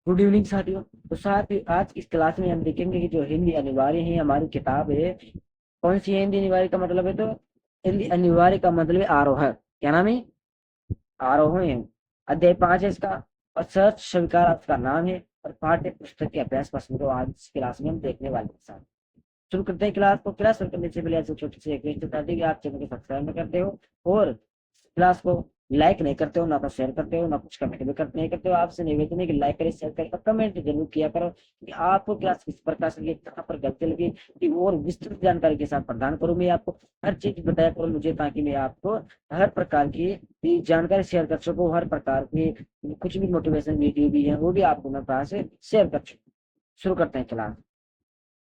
Good evening साथियों। तो साथ ही आज इस क्लास में हम देखेंगे कि जो हिंदी अनिवार्य है हमारी किताब है। कौन सी है हिंदी अनिवार्य का मतलब है? तो हिंदी अनिवार्य का मतलब है आरोह। क्या नाम है? आरोह है। अध्याय 5 है इसका। और सहज स्वीकार उसका नाम है। और पाठ्य पुस्तक के अभ्यास प्रश्न को आज इस क्लास में हम देखने वाले हैं साथ। शुरू करते हैं क्लास को। क्लास शुरू करने से पहले ऐसे छोटी सी रिक्वेस्ट बता दी कि आप चैनल को सब्सक्राइब नहीं करते हो और क्लास को लाइक नहीं करते हो, ना तो शेयर करते हो, ना कुछ कमेंट भी करते नहीं करते हो। आपसे निवेदन है कि लाइक करें, शेयर करें और कमेंट जरूर किया करो कि आपको क्लास किस प्रकार से लगी, कहाँ पर गलती लगी, कि और विस्तृत जानकारी के साथ प्रदान करूँ। मैं आपको हर चीज बताया करूँ मुझे, ताकि मैं आपको हर प्रकार की जानकारी शेयर कर सकूँ। हर प्रकार की कुछ भी मोटिवेशन वीडियो भी है वो भी आपको मैं पास से शेयर कर सकूँ। शुरू करते हैं क्लास।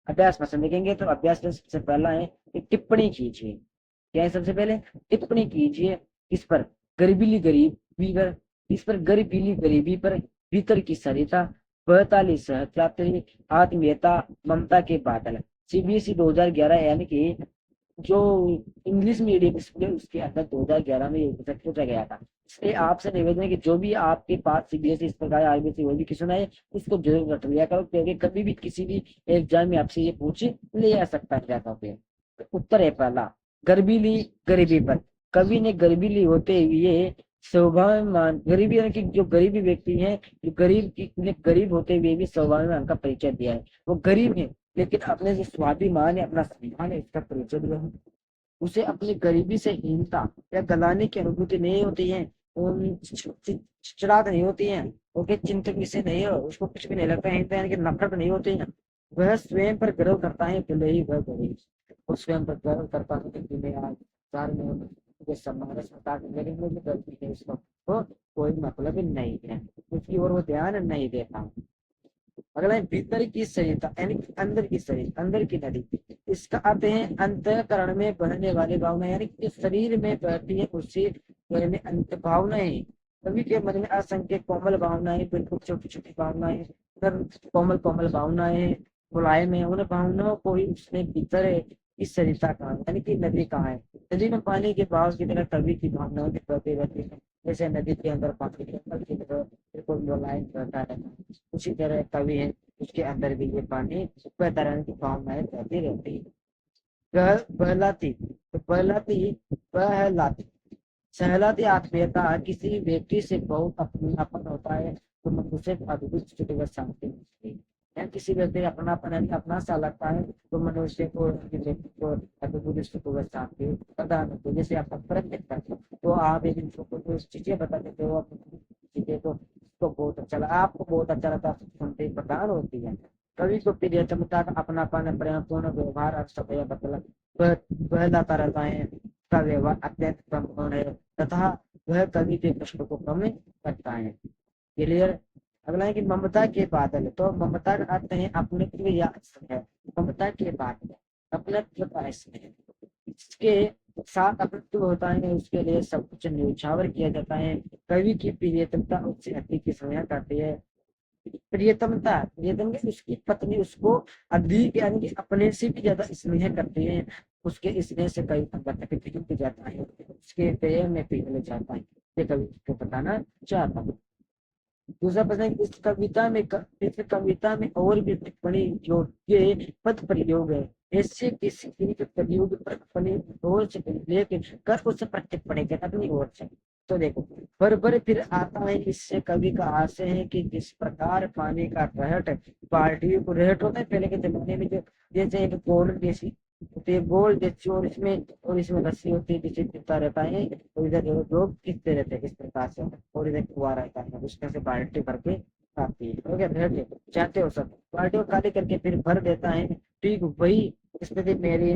अभ्यास पसंद देखेंगे तो अभ्यास में सबसे पहला है कि टिप्पणी कीजिए। क्या है? सबसे पहले टिप्पणी कीजिए। किस पर? गरीबीली गरीबी पर। इस पर गरीबीली गरीबी पर भीतर की सरिता, बहताली सहयात्री, आत्मीयता, ममता के बादल। सीबीएसई 2011 यानी कि जो इंग्लिश मीडियम स्कूल है उसके अंदर 2011 में ये बजट पूछा गया था। इसलिए आपसे निवेदन है कि जो भी आपके पास सीबीएसई इस प्रकार आईबीएसई वो भी क्वेश्चन है उसको जरूर रट लिया करो, क्योंकि कभी भी किसी भी एग्जाम में आपसे ये पूछ लिया सकता है ज्यादा पे। तो उत्तर है पहला, गरीबी गरीबी पर। कवि ने गरीबी होते हुए स्वाभिमान, गरीबी यानी कि जो गरीबी व्यक्ति है, जो गरीब की ने गरीब होते हुए भी स्वाभिमान का परिचय दिया है। वो गरीब है लेकिन अपने जो स्वाभिमान है, अपना सम्मान है, इसका परिचय दिया है। उसे अपनी गरीबी से हीनता या गलाने की अनुभूति नहीं होती है। चिड़चिड़ाहट नहीं होती है। ओके, चिंतक विषय नहीं है, उसको कुछ भी नहीं लगता है, हिंसा यानी कि नफरत नहीं होती है। वह स्वयं पर गर्व करता है, भले ही वह गरीब। वो स्वयं पर गर्व करता है कि मैं आज संसार में मुझे सम्मान है, लेकिन मुझे गलती है इसका तो कोई मतलब नहीं है, उसकी ओर वो ध्यान नहीं देता। अगला है भीतर की संहिता यानी कि अंदर की संहिता, अंदर की नदी। इसका अर्थ है अंतःकरण में बहने वाली भावना, यानी कि शरीर में बहती है उसी में अंत भावनाएं। कवि के मन में असंख्य कोमल भावनाएं, बिल्कुल छोटी छोटी भावनाएं, कोमल कोमल भावनाएं मुलायम है। उन भावनाओं को ही उसने भीतर इस सरिता कहा, यानी कि नदी कहा है। नदी में पानी के बहाव की तरह कवि की भावनाओं की बहती रहती है। जैसे नदी के अंदर पानी के अंदर की तरह बिल्कुल मुलायम रहता है, उसी तरह कवि है, उसके अंदर भी ये पानी बहता रहने की भावनाएं बहती रहती है। बहलाती, तो बहलाती सहलाती आत्मीयता किसी व्यक्ति से बहुत अपनापन होता है तो मनुष्य अद्भुत स्थिति व शांति मिलती है। या किसी व्यक्ति का अपनापन यानी अपना सा लगता है तो मनुष्य को व्यक्ति को अद्भुत स्थिति व शांति प्रदान होती है। जैसे आप फर्क देखते हैं तो आप एक दूसरे को जो चीजें बता देते हो अपनी चीजें तो बहुत अच्छा लगा, आपको बहुत अच्छा लगता है, शांति प्रदान होती है। कवि को प्रियतमता का अपनापन प्रेम पूर्ण व्यवहार और सभ्य मतलब बहलाता रहता है। का व्यवहार अत्यंत प्रमुख है तथा वह कवि के कष्टों को कम करता है। क्लियर? अगला है कि ममता के बादल। तो ममता का अर्थ है अपनत्व या स्नेह। ममता के बादल अपनत्व का स्नेह, इसके साथ अपनत्व होता है, उसके लिए सब कुछ न्यौछावर किया जाता है। कवि की प्रियतमता उससे अधिक स्नेह करती है। प्रियतमता, प्रियतम की उसकी पत्नी उसको अधिक यानी कि अपने से भी ज्यादा स्नेह करती है। उसके स्नेह से कई पिघल जाता है, उसके प्रेम में पिघल जाता है। ये कवि को बताना चाहता हूँ। दूसरा प्रश्न है कि इस कविता में और भी टिप्पणी योग्य पद प्रयोग है। ऐसे किसी एक प्रयोग पर अपनी ओर से लेकर कर उस पर टिप्पणी कर अपनी ओर से। तो देखो, पर फिर आता है, इससे कवि का आशय है कि जिस प्रकार पानी का रहट बाल्टी को रहट होता है पहले के जमाने में, जो जैसे एक गोल जैसी होती है, गोल जैसी, और इसमें रस्सी होती है जिसे खींचता रहता है, और इधर लोग खींचते रहते हैं इस प्रकार से, और इधर कुआं रहता है उसमें से बाल्टी भर के आती है। हो गया, रहट चाहते हो सब बाल्टी को खाली करके फिर भर देता है। ठीक वही स्थिति मेरी,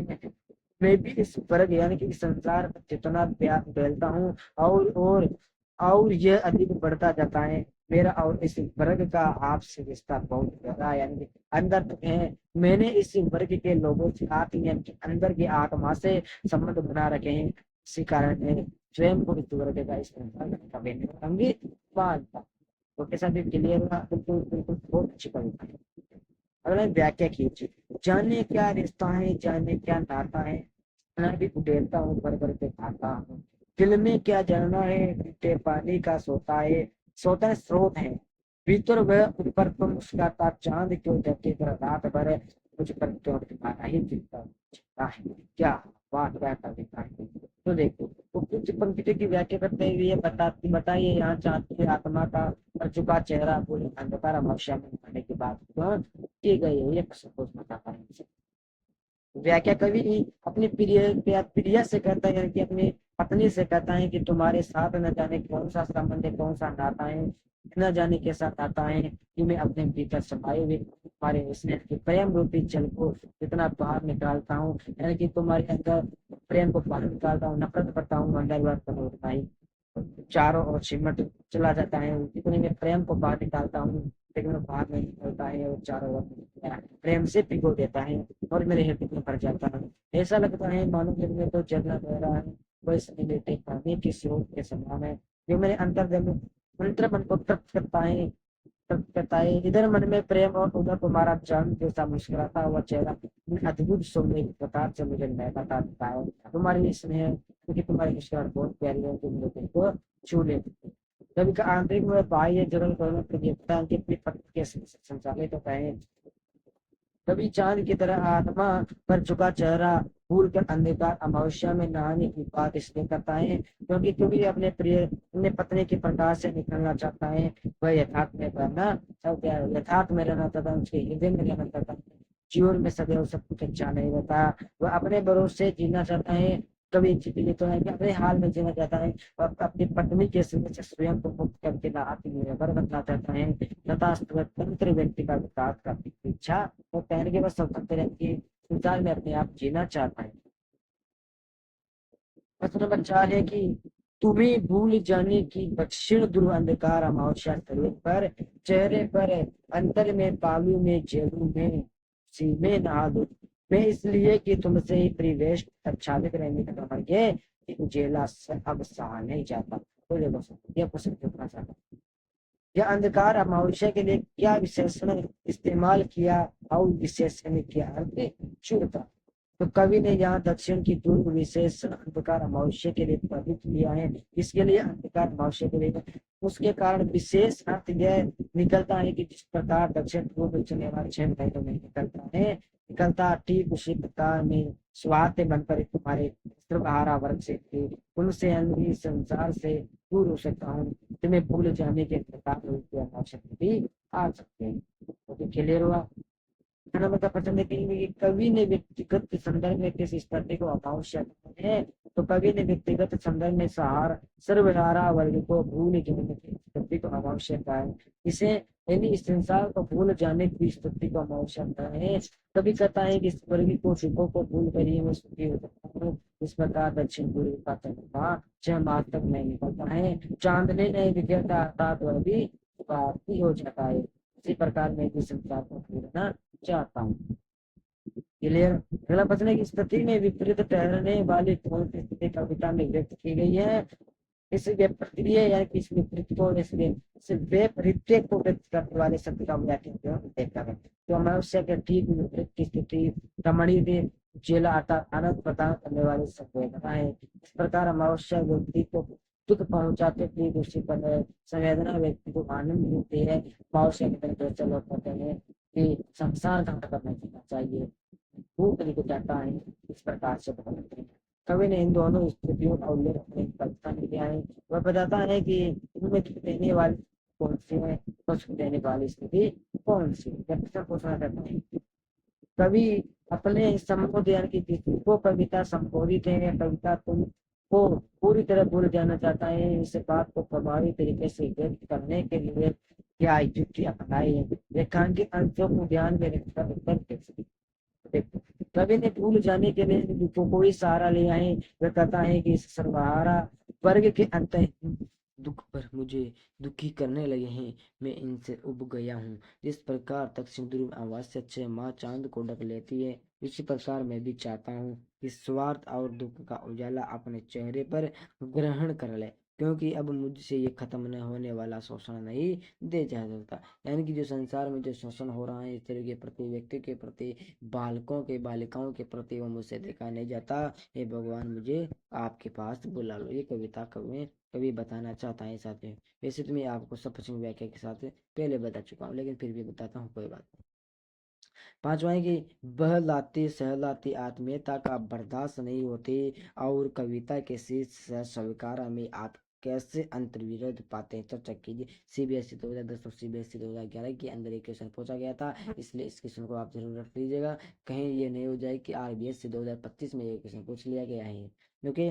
मैं भी इस वर्ग यानी कि इस संसार में जितना प्यार फैलता हूँ और यह अधिक बढ़ता जाता है। मेरा और इस वर्ग का आपसे रिश्ता बहुत गहरा है, यानी कि अंदर तक है। मैंने इस वर्ग के लोगों से यानी कि अंदर की आत्मा से संबंध बना रखे हैं। इसी कारण मैं स्वयं को इस वर्ग का इस संसार में कभी नहीं मानता। तो कैसा भी क्लियर हुआ? बिल्कुल बिल्कुल, बहुत अच्छी कविता है। अगला व्याख्या कीजिए। जाने क्या रिश्ता है, जाने क्या नाता है, मैं भी उड़ेलता हूँ भर भर के खाता हूँ। दिल में क्या जलना है, मीठे पानी का सोता है, सोता स्रोत है। भीतर वह ऊपर तो मुस्कुराता चांद क्यों जबकि रात भर मुझ पर क्यों तुम्हारा ही चिंता है क्या बात क्या कविता है। तो देखो तो कुछ पंक्ति की व्याख्या करते हुए बताइए यहाँ चांद की आत्मा का पर झुका चेहरा पूरी अंधकार अमावस्या में आने की बात क्यों की गई है ये सपोज बताता है। व्याख्या कवि अपनी प्रिय से कहता है कि अपनी पत्नी से कहता है कि तुम्हारे साथ न जाने कौन सा संबंध है कौन सा नाता है न जाने के साथ आता है कि मैं अपने भीतर समाये हुए तुम्हारे स्नेह के प्रेम रूपी जल को इतना बाहर निकालता हूँ यानी कि तुम्हारे अंदर प्रेम को बाहर निकालता हूँ नफरत करता हूँ अंदर होता है चारों ओर सिमट चला जाता है इतने में प्रेम को बाहर निकालता हूँ लेकिन वो बाहर नहीं निकलता है और चारों ओर प्रेम से भिगो देता है और मेरे हृदय में भर जाता है। ऐसा लगता है मानो दिल में तो जलना बह रहा है वैसे ही लेटे पानी की स्रोत के समान है जो मेरे अंतर मन को तृप्त करता है इधर मन में प्रेम और उधर तुम्हारा चांद जैसा मुस्कुराता हुआ चेहरा इन अद्भुत सौंदर्य के प्रताप से मुझे महका देता है तुम्हारी स्नेह क्योंकि तुम्हारी मुस्कुराहट बहुत प्यारी है जो मेरे दिल को छू लेती है। कभी का आंतरिक में बाह्य जरूर दोनों के देवता के पत्र के संचालित होता है कभी चांद की तरह आत्मा पर झुका चेहरा भूल कर अंधकार अमावस्या में नहाने की बात इसलिए करता है क्योंकि कभी अपने पत्नी के प्रकाश से निकलना चाहता है वह यथार्थ में रहना चाहता है यथार्थ में रहना चाहता है उसके हृदय में रहना चाहता है जीवन में सदैव सब कुछ अच्छा नहीं रहता वह अपने भरोसे जीना चाहता है कभी जिंदगी तो है कि अपने हाल में जीना चाहता है वह अपनी पत्नी के से स्वयं को मुक्त करके ना आत्मनिर्भर बनना चाहता है तथा स्वतंत्र व्यक्ति का विकास करने की इच्छा वो पहन के बस स्वतंत्र रहती है संसार में अपने आप जीना चाहता है। प्रश्न नंबर 4 है कि तुम्हें भूल जाने की दक्षिण ध्रुव अंधकार अमावस्या शरीर पर चेहरे पर अंतर में बालू में जेलू में सीमे नहा दो मैं इसलिए कि तुमसे ही परिवेश आच्छादित रहने का तुम्हारे उजेला अब सहा नहीं जाता तो देखो ये प्रश्न पूछना चाहता यह अंधकार अमावस्या के लिए क्या विशेषण इस्तेमाल किया और विशेषण क्या अर्थ चुनता तो कवि ने यहाँ दक्षिण की पूर्व विशेषण अंधकार अमावस्या के लिए प्रयुक्त किया है इसके लिए अंधकार अमावस्या के लिए उसके कारण विशेष अर्थ यह निकलता है कि जिस प्रकार दक्षिण पूर्व चलने वाले 6 महीनों में निकलता ठीक उसी प्रकार में स्वास्थ्य बनकर तुम्हारे सर्वहारा वर्ग से थे उनसे अन्य संसार से दूर हो सकता हूँ तुम्हें भूल जाने के प्रकार की आवश्यकता भी आ सकते हैं तो क्लियर हुआ खाना बता पसंद है कि कवि ने व्यक्तिगत संदर्भ में किस स्थिति को आवश्यक है तो कवि ने व्यक्तिगत संदर्भ में सहार सर्वहारा वर्ग को भूल जाने की स्थिति को आवश्यक है इसे यानी इस संसार को भूल जाने की स्थिति को आवश्यक है कभी कहता है कि इस वर्ग को सुखों को भूल कर ही मैं सुखी हो सकता हूँ इस प्रकार दक्षिण पूर्व का चंद्रमा 6 मास तक नहीं निकलता है चांदनी नहीं बिखरता अर्थात वह भी स्वार्थी हो जाता है इसी प्रकार मैं भी संसार को भूलना चाहता हूँ क्लियर अगला प्रश्न है कि स्थिति में विपरीत ठहरने वाली कौन सी स्थिति कविता में व्यक्त की गई है इस विपरीत यानी कि इस विपरीत को इस विपरीत को व्यक्त करने वाले शब्द का व्याख्या देखा है तो अमावस्या के ठीक विपरीत की स्थिति रमणीय भी जेला अर्थात आनंद प्रदान करने वाली संवेदना है इस प्रकार अमावस्या व्यक्ति को दुख पहुंचाते ठीक उसी पर संवेदना व्यक्ति को आनंद मिलती है अमावस्या की तरफ चलो कहते हैं कि संसार का करना चाहिए भूख को जाता है इस प्रकार से बदलते हैं कवि ने इन दोनों स्थितियों का उल्लेख अपने कविता में किया है वह बताता है कि इनमें दुख देने वाली कौन सी है और सुख देने वाली स्थिति कौन सी है पूछना चाहते हैं कवि अपने संबोध यानी कि जिसको कविता संबोधित है या कविता तुम को पूरी तरह भूल जाना चाहता है इस बात को प्रभावी तरीके से व्यक्त करने के लिए क्या युक्ति अपनाई है रेखांकित अंशों को ध्यान में रखकर उत्तर देखो कवि ने भूल जाने के लिए कोई सहारा लिया है वह कहता है कि इस सर्वहारा वर्ग के अंत दुख पर मुझे दुखी करने लगे हैं मैं इनसे उब गया हूँ जिस प्रकार दक्षिण ध्रुव अमावस्या 6 माह चांद को ढक लेती है इसी प्रकार मैं भी चाहता हूँ कि स्वार्थ और दुख का उजाला अपने चेहरे पर ग्रहण कर ले क्योंकि अब मुझसे ये खत्म न होने वाला शोषण नहीं दे जा सकता यानी कि जो संसार में जो शोषण हो रहा है स्त्री के प्रति व्यक्ति के प्रति बालकों के बालिकाओं के प्रति वो मुझसे देखा नहीं जाता हे भगवान मुझे आपके पास बुला लो ये कविता कवि कवि बताना चाहता है साथियों। वैसे तो मैं आपको सफिशिएंट व्याख्या के साथ पहले बता चुका हूँ, लेकिन फिर भी बताता हूँ, कोई बात नहीं। पांचवा है कि बहलाती सहलाती आत्मीयता का बर्दाश्त नहीं होती और कविता के शीर्ष स्वीकार में आप कैसे अंतर्विरोध पाते हैं, चर्चा कीजिए। सीबीएसई 2010 और सीबीएसई 2011 के अंदर एक क्वेश्चन पूछा गया था, इसलिए इस क्वेश्चन को आप जरूर रख लीजिएगा, कहीं ये नहीं हो जाए कि आरबीएसई 2025 में ये क्वेश्चन पूछ लिया गया है। क्योंकि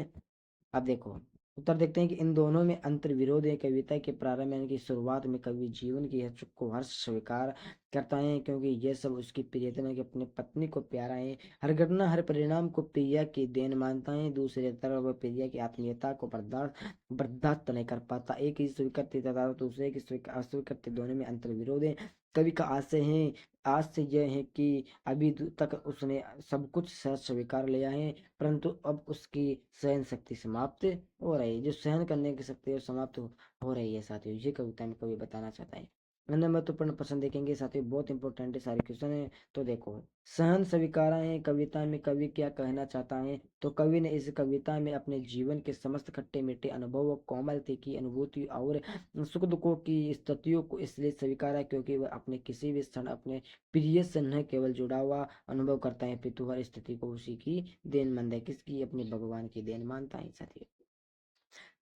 अब देखो, उत्तर देखते हैं कि इन दोनों में अंतर विरोध है। कविता के प्रारंभ यानी कि शुरुआत में कवि जीवन की चुक को हर्ष स्वीकार करता है, क्योंकि यह सब उसकी प्रियतमा की अपनी पत्नी को प्यारा है। हर घटना हर परिणाम को प्रिया की देन मानता है। दूसरी तरफ वह प्रिया की आत्मीयता को बर्दाश्त नहीं कर पाता। एक ही स्वीकृति तथा दूसरे की अस्वीकृति, दोनों में अंतर विरोध है। कवि का आशय यह है कि अभी तक उसने सब कुछ सहज स्वीकार लिया है, परंतु अब उसकी सहन शक्ति समाप्त हो रही है। जो सहन करने की शक्ति है समाप्त हो रही है साथियों, ये कविता में कवि बताना चाहता है। अन्य महत्वपूर्ण प्रश्न देखेंगे साथियों, बहुत इंपॉर्टेंट है सारे क्वेश्चन है। तो देखो, सहन स्वीकारा है कविता में कवि क्या कहना चाहता है। तो कवि ने इस कविता में अपने जीवन के समस्त खट्टे मीठे अनुभव, कोमलता की अनुभूति और सुख दुखों की स्थितियों को इसलिए स्वीकारा क्योंकि वह अपने किसी भी क्षण अपने प्रिय से न केवल जुड़ा हुआ अनुभव करता है, पितु हर स्थिति को उसी की देन मानता है। किसकी? अपने भगवान की देन मानता है साथियों।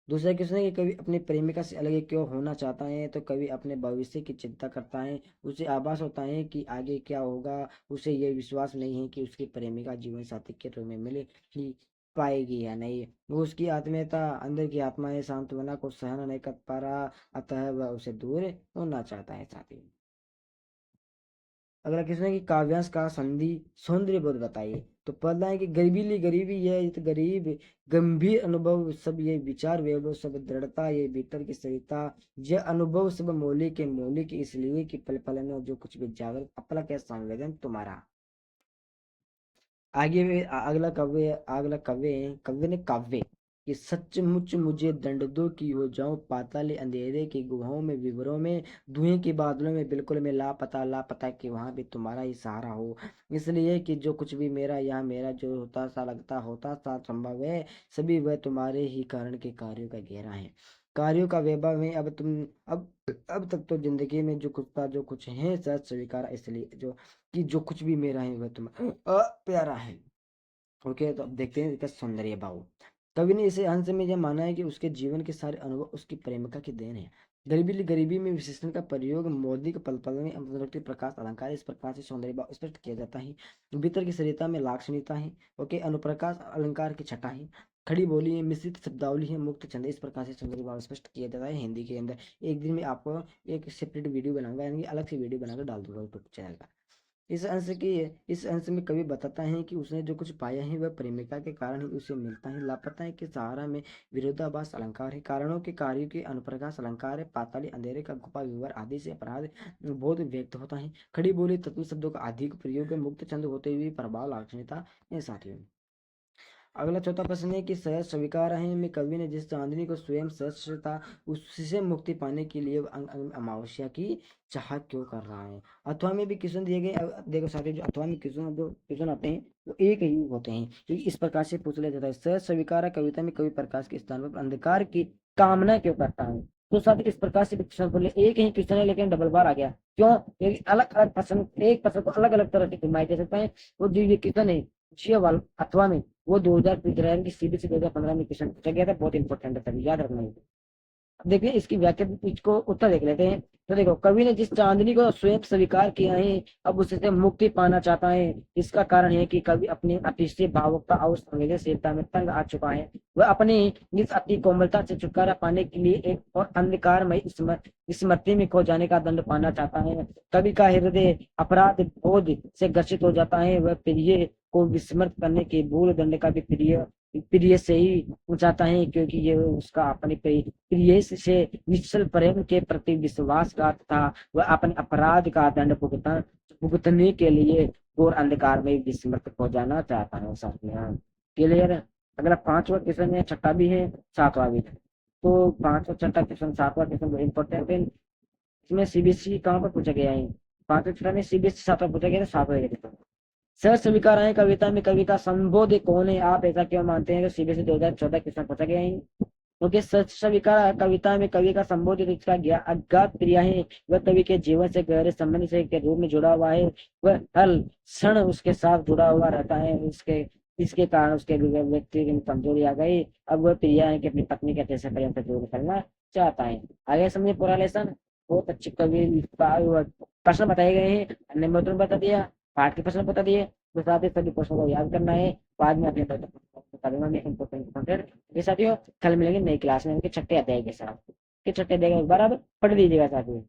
दूसरा क्वेश्चन है कि कवि अपनी प्रेमिका से अलग क्यों होना चाहता है। तो कवि अपने भविष्य की चिंता करता है। उसे आभास होता है कि आगे क्या होगा। उसे यह विश्वास नहीं है कि उसकी प्रेमिका जीवन साथी के रूप में मिले ही पाएगी या नहीं। वो उसकी आत्मीयता, अंदर की आत्मा है, सांत्वना को सहन नहीं कर पा रहा, अतः वह उसे दूर होना चाहता है साथी। अगला क्वेश्चन है कि काव्यांश का संधि सौंदर्य बोध बताइए। तो पहला है कि गरीबीली गरीबी ये गरीब गंभीर अनुभव सब, ये विचार वैभव सब, दृढ़ता ये भीतर की सरिता, यह अनुभव सब मौलिक है मौलिक इसलिए कि पल पल में जो कुछ भी जागृत अपना क्या संवेदन तुम्हारा। अगला काव्य ने काव्य कि सचमुच मुझे दंड दो कि हो जाऊं पाताले अंधेरे की गुहाओं में, विवरों में, धुएं के बादलों में, बिल्कुल मैं लापता लापता कि वहां भी तुम्हारा ही सहारा हो। इसलिए कि जो कुछ भी मेरा यहाँ मेरा जो होता सा लगता होता सा संभव है, सभी वह तुम्हारे ही कारण के कार्यों का घेरा है, कार्यों का वैभव है। अब तक तो जिंदगी में जो कुछ था जो कुछ है सच स्वीकार, इसलिए जो कि जो कुछ भी मेरा है वह तुम्हारा प्यारा है। ओके, तो अब देखते हैं इसका सौंदर्य भाव। कवि ने इसे अंश में यह माना है कि उसके जीवन के सारे अनुभव उसकी प्रेमिका की देन है। गरीबी में विशेषण का प्रयोग मौलिक पल पल में अभिव्यक्ति प्रकाश अलंकार इस प्रकार से सौंदर्य भाव स्पष्ट किया जाता है। भीतर की सरिता में लाक्षणिकता है। ओके, अनुप्रकाश अलंकार की छटा है, खड़ी बोली है, मिश्रित शब्दावली है, मुक्त छंद, इस प्रकार से सौंदर्य भाव स्पष्ट किया जाता है हिंदी के अंदर। एक दिन में आपको एक सेपरेट वीडियो बनाऊंगा, यानी अलग से वीडियो बनाकर डाल दूंगा यूट्यूब चैनल पर। इस अंश में कवि बताता है कि उसने जो कुछ पाया है वह प्रेमिका के कारण ही उसे मिलता है। लापता है कि सहारा में विरोधाभास अलंकार है, कारणों के कार्यों के अनुप्रकाश अलंकार है, पाताली अंधेरे का गुफा विवर आदि से अपराध बोध व्यक्त होता है। खड़ी बोली तत्व शब्दों का अधिक प्रयोग है, मुक्त छंद होते हुए प्रभाव लाक्षणिकता है साथियों। अगला चौथा प्रश्न है कि सहज स्वीकार है में कवि ने जिस चांदनी को स्वयं सहज था उससे मुक्ति पाने के लिए अमावस्या की चाह क्यों कर रहा है। अथवा में भी क्वेश्चन दिए गए। देखो साथियों, जो अथवा में क्वेश्चन आते हैं वो एक ही होते हैं, क्योंकि इस प्रकार से पूछ लिया जाता है, सहज स्वीकार कविता में कवि प्रकाश के स्थान पर अंधकार की कामना क्यों करता है। तो साथ इस प्रकार से क्वेश्चन बोले, एक ही क्वेश्चन है लेकिन डबल बार आ गया, क्यों? अलग अलग प्रश्न, एक प्रश्न को अलग अलग तरह से घुमाए जा सकता है। वो जो ये क्वेश्चन है अथवा में, वो 2015 की सीबीएसई 2015 में क्वेश्चन पूछा गया था, बहुत इंपॉर्टेंट है, सभी याद रखना है। देखिए इसकी व्याख्या, इसको उत्तर देख लेते हैं। तो देखो, कवि ने जिस चांदनी को स्वयं स्वीकार किया है अब उससे मुक्ति पाना चाहता है। इसका कारण है कि कवि अपनी अतिशय भावुकता और संवेदनशीलता में तंग आ चुका है। वह अपनी इस अति कोमलता से छुटकारा पाने के लिए एक और अंधकारमय स्मृति में खो जाने का दंड पाना चाहता है। कवि का हृदय अपराध बोध से ग्रसित हो जाता है। वह प्रिय को विस्मृत करने के भूल दंड का भी प्रिय से ही चाहता है, क्योंकि ये उसका अपने प्रिय से निश्चल प्रेम के प्रति विश्वासघात था। वह अपने अपराध का दंड भुगतने के लिए घोर अंधकार में विस्मृत हो जाना चाहता है साथियों। क्लियर है? अगला पांचवा क्वेश्चन है, छठा भी है, सातवां भी है। तो पांचवा छठा क्वेश्चन सातवां क्वेश्चन बहुत इंपॉर्टेंट है। इसमें सीबीएसई कहाँ पर पूछा गया है? पांचवा छठा में सीबीएसई सातवां पूछा गया था, सातवां क्वेश्चन। सहज स्वीकार है कविता में कवि का संबोध कौन है? आप ऐसा क्यों मानते हैं कि सीबीएसई 2014 क्वेश्चन पूछा गया है? क्योंकि सच स्वीकार कविता में कवि का संबोधित इसका अज्ञात क्रिया है, वह कवि के जीवन से गहरे संबंध से के रूप में जुड़ा हुआ है, वह हर क्षण उसके साथ जुड़ा हुआ रहता है। उसके इसके कारण उसके व्यक्ति की कमजोरी आ गई। अब वह प्रिया है कि अपनी पत्नी के जैसे प्रेम से दूर करना चाहता है। आगे समझे पूरा लेसन। बहुत अच्छी कवि प्रश्न बताए गए हैं, हमने मतलब बता दिया, पाठ के प्रश्न बता दिए, तो साथ ही सभी प्रश्नों को याद करना है। बाद में अपने बता दूंगा मैं इम्पोर्टेंट। ये साथियों कल मिलेंगे नई क्लास में उनके छठे अध्याय के साथ। के छठे अध्याय एक बार अब पढ़ लीजिएगा साथियों।